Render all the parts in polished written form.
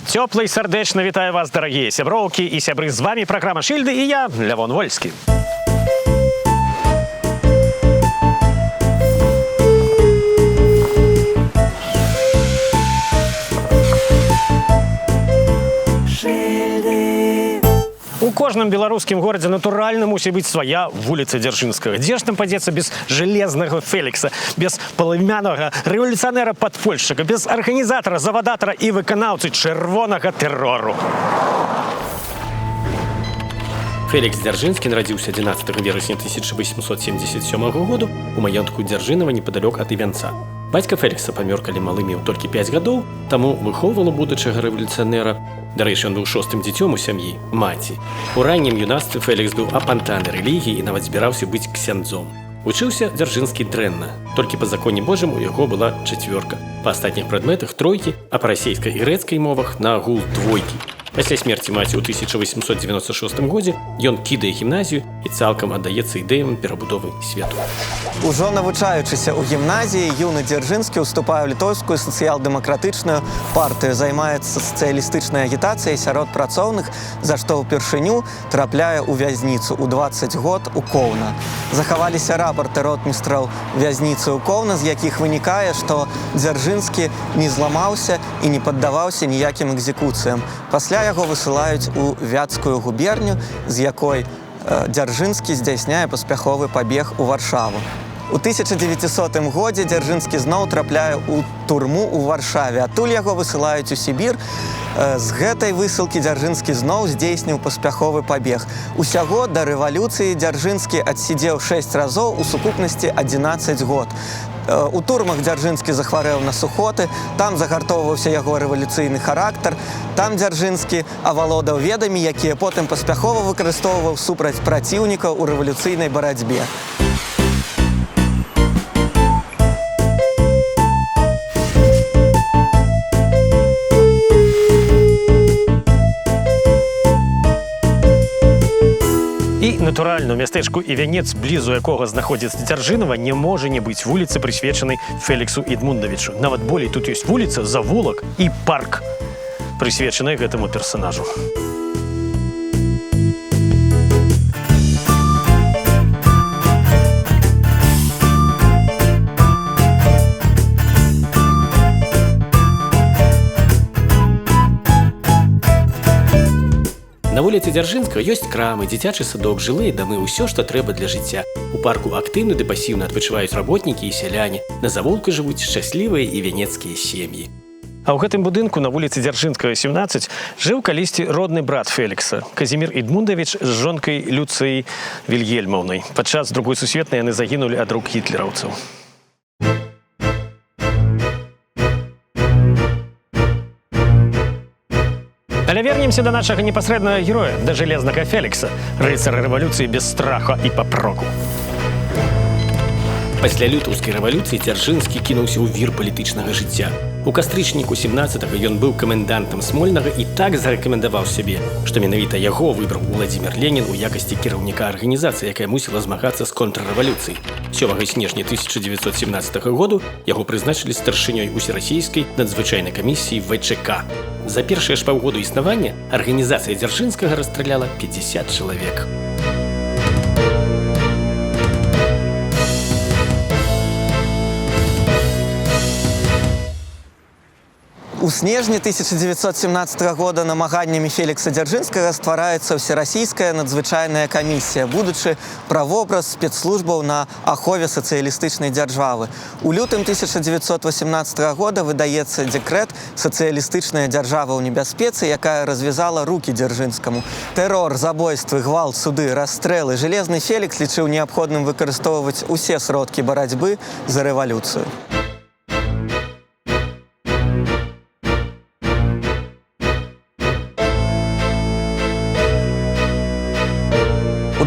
Цёпла і сардэчна вітаю вас, дарагія сяброўкі і сябры, з вами праграма Шыльды і я, Лявон Вольскі. У кожным беларускім горадзе натуральна мусіць быць свая вуліца Дзяржынскага. Дзе ж там падзецца без жалезнага Фелікса, без палымянага рэвалюцыянера-падпольшчыка, без арганізатара, завадатара і выканаўцы чырвонага тэрору. Фелікс Дзяржынскі нарадзіўся 11 верасня 1877 году у маёнтку Дзяржынава непадалёк ад Івянца. Бацька Фелікса памёр, калі малы меў толькі 5 гадоў, таму выхоўвала будучага рэвалюцыянера. Дарэчы, ён быў 6-м дзіцём у сям'і маці. У раннім юнацтве Фелікс быў апантаны рэлігіі і нават збіраўся быць ксяндзом. Вучыўся Дзяржынскі дрэнна. Толькі па законе Божым у яго была 4. Па астатніх прадметах 3, а па расейскай і грэцкай мовах на агул 2. Пасля смерці маці ў 1896 годзе ён кідае гімназію і цалкам аддаецца ідэям перабудовы свету. Ужо навучаючыся ў гімназіі, юны Дзяржынскі ўступае ў літоўскую сацыял-дэмакратычную партыю, займаецца сацыялістычнай агітацыяй сярод працоўных, за што ўпершыню трапляе ў вязніцу ў 20 год у Коўна. Захаваліся рапарты ротмістраў вязніцы ў Коўна, з якіх вынікае, што Дзяржынскі не зламаўся і не паддаваўся ніякім экзекуцыям. Пасля яго высылаюць у Вятскую губерню, з якой Дзяржынскі здзяйсняе паспяховы пабег у Варшаву. У 1900 годзе Дзяржынскі зноў трапляе ў турму ў Варшаве, адтуль яго высылаюць у Сібір. З гэтай высылкі Дзяржынскі зноў здзейсніў паспяховы пабег. Усяго да рэвалюцыі Дзяржынскі адсідзеў 6 разоў, у сукупнасці 11 год. У турмах Дзяржынскі захварэў на сухоты, там загартоўваўся яго рэвалюцыйны характар, там Дзяржынскі авалодаў ведамі, якія потым паспяхова выкарыстоўваў супраць праціўнікаў у рэвалюцыйнай барацьбе. І, натуральна, у мястэчку Івянец, блізу якога знаходзіцца Дзяржынава, не можа не быць вуліцы, прысвечанай Феліксу Эдмундавічу. Нават болей, тут ёсць вуліца, завулак і парк, прысвечаны гэтаму персанажу. На вуліцы Дзяржынскага ёсць крамы, дзіцячы садок, жылыя дамы, усё, што трэба для жыцця. У парку актыўна ды пасіўна адпачываюць работнікі і сяляне. На завулку жывуць шчаслівыя і вянецкія сем'і. А ў гэтым будынку на вуліцы Дзяржынскага, 17, жыў калісьці родны брат Фелікса, Казімір Эдмундавіч з жонкай Люцыяй Вільгельмаўнай. Падчас Другой сусветнай яны загінулі ад рук гітлераўцаў. Але вернемся да нашага непасрэднага героя, да жалезнага Фелікса, рыцара рэвалюцыі без страха і папроку. Пасля лютаўскай рэвалюцыі Дзяржынскі кінуўся ў вір палітычнага жыцця. У кастрычніку 17-го ён быў камендантам Смольнага і так зарэкамендаваў сябе, што менавіта яго выбраў Уладзімір Ленін у якасці кіраўніка арганізацыі, якая мусіла змагацца з контррэвалюцыяй. 7 снежня 1917 году яго прызначылі старшынёй усерасійскай надзвычайнай камісіі ВЧК. За першыя ж паўгоду існавання арганізацыя Дзяржынскага расстраляла 50 чалавек. У снежні 1917 года намаганнямі Фелікса Дзяржынскага ствараецца ўсерасійская надзвычайная камісія, будучы правобраз спецслужбаў на ахове сацыялістычнай дзяржавы. У лютым 1918 года выдаецца дэкрэт «Сацыялістычная дзяржава ў небяспецы», якая развязала рукі Дзяржынскаму. Тэрор, забойствы, гвалт, суды, расстрэлы. Жалезны Фелікс лічыў неабходным выкарыстоўваць усе сродкі барацьбы за рэвалюцыю.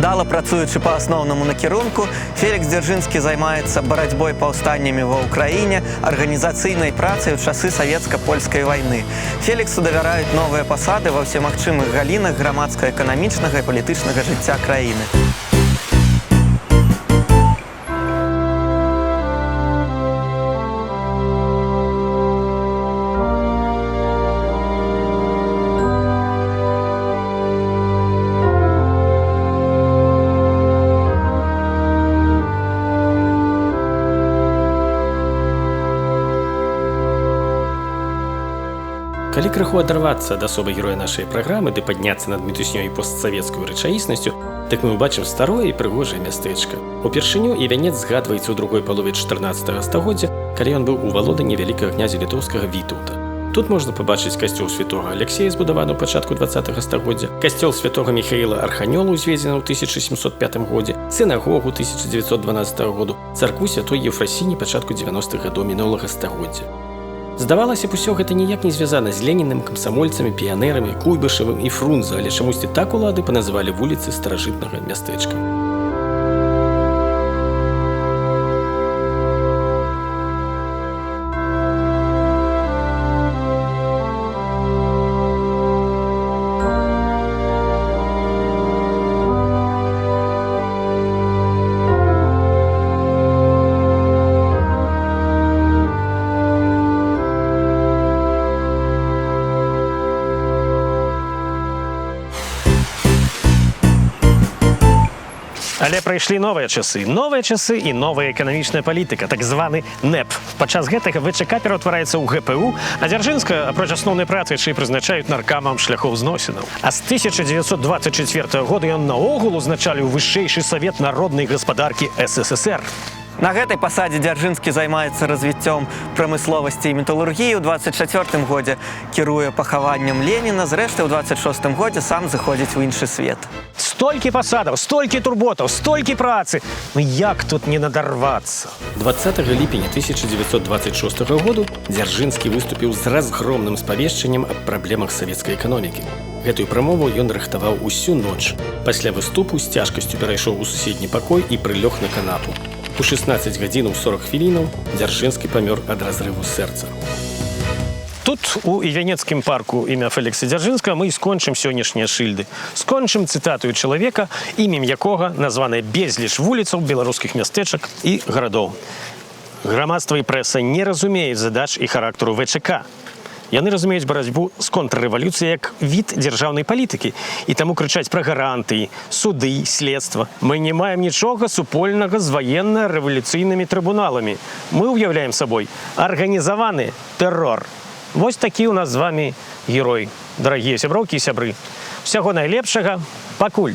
Удала працуючы па асноўнаму накірунку, Фелікс Дзяржынскі займаецца барацьбой паўстаннямі ва ўкраіне, арганізацыйнай працай у часы савецка-польскай вайны. Феліксу давяраюць новыя пасады ва ўсемагчымых галінах грамадска-эканамічнага і палітычнага жыцця краіны. Калі крыху адарвацца ад асобы героя нашай праграмы ды падняцца над мітуснёй постсавецкую рэчаіснасцю, так мы ўбачым старое і прыгожае мястэчка. Упершыню Івянец згадваецца ў другой палове 14 стагоддзя, калі ён быў у валоданні вялікага князя літоўскага Вітаўта. Тут можна пабачыць касцёл святога Алексея, збудаваны ў пачатку 20 стагоддзя, касцёл святога Міхаіла Арханёла, узведзены ў 1705 годзе, сінагогу 1912 году, царкву святой Ефрасіні пачатку 90-х гадоў мінулага стагоддзя. Здавалася б, усё гэта ніяк не звязана з Ленінам, камсамольцамі, піянерамі, Куйбышавым і Фрунзе, але чамусьці так улады паназывалі вуліцы старажытнага мястэчка. Але прыйшлі новыя часы і новая эканамічная палітыка, так званы НЭП. Падчас гэтага ВЧК пераўтвараецца ў ГПУ, а Дзяржынска, апроч асноўнай працы, яшчэ і прызначаюць наркамам шляхоў зносінаў. А з 1924 года ён наогул узначаліў вышэйшы савет народнай гаспадаркі СССР. На гэтай пасадзе Дзяржынскі займаецца развіццём прамысловасці і металургіі. У 24 годзе кіруе пахаваннем Леніна, зрэшты, ў 26 годзе сам заходзіць у іншы свет. Столькі пасадаў, столькі турботаў, столькі працы. Ну як тут не надарвацца? 20 ліпеня 1926 году Дзяржынскі выступіў з разгромным спавешчаннем аб праблемах савецкай эканомікі. Гэтую прамову ён рыхтаваў усю ноч. Пасля выступу з цяжкасцю перайшоў у суседні пакой і прылёг на канапу. У 16 гадзінаў 40 хвілінаў Дзяржынскі памёр ад разрыву сэрца. Тут, у Івянецкім парку імя Фелікса Дзяржынскага, мы і скончым сённяшнія шыльды. Скончым цытатую чалавека, імем якога названыя безліч вуліцаў беларускіх мястэчак і гарадоў. Грамадства і прэса не разумеюць задач і характару ВЧК. Яны разумеюць барацьбу з контррэвалюцыяй як від дзяржаўнай палітыкі. І таму крычаць пра гарантыі, суды, следства. Мы не маем нічога супольнага з ваенна-рэвалюцыйнымі трыбуналамі. Мы ўяўляем сабой арганізаваны тэрор. Вось такі ў нас з вамі герой. Дарагія сяброўкі і сябры. Усяго найлепшага. Пакуль.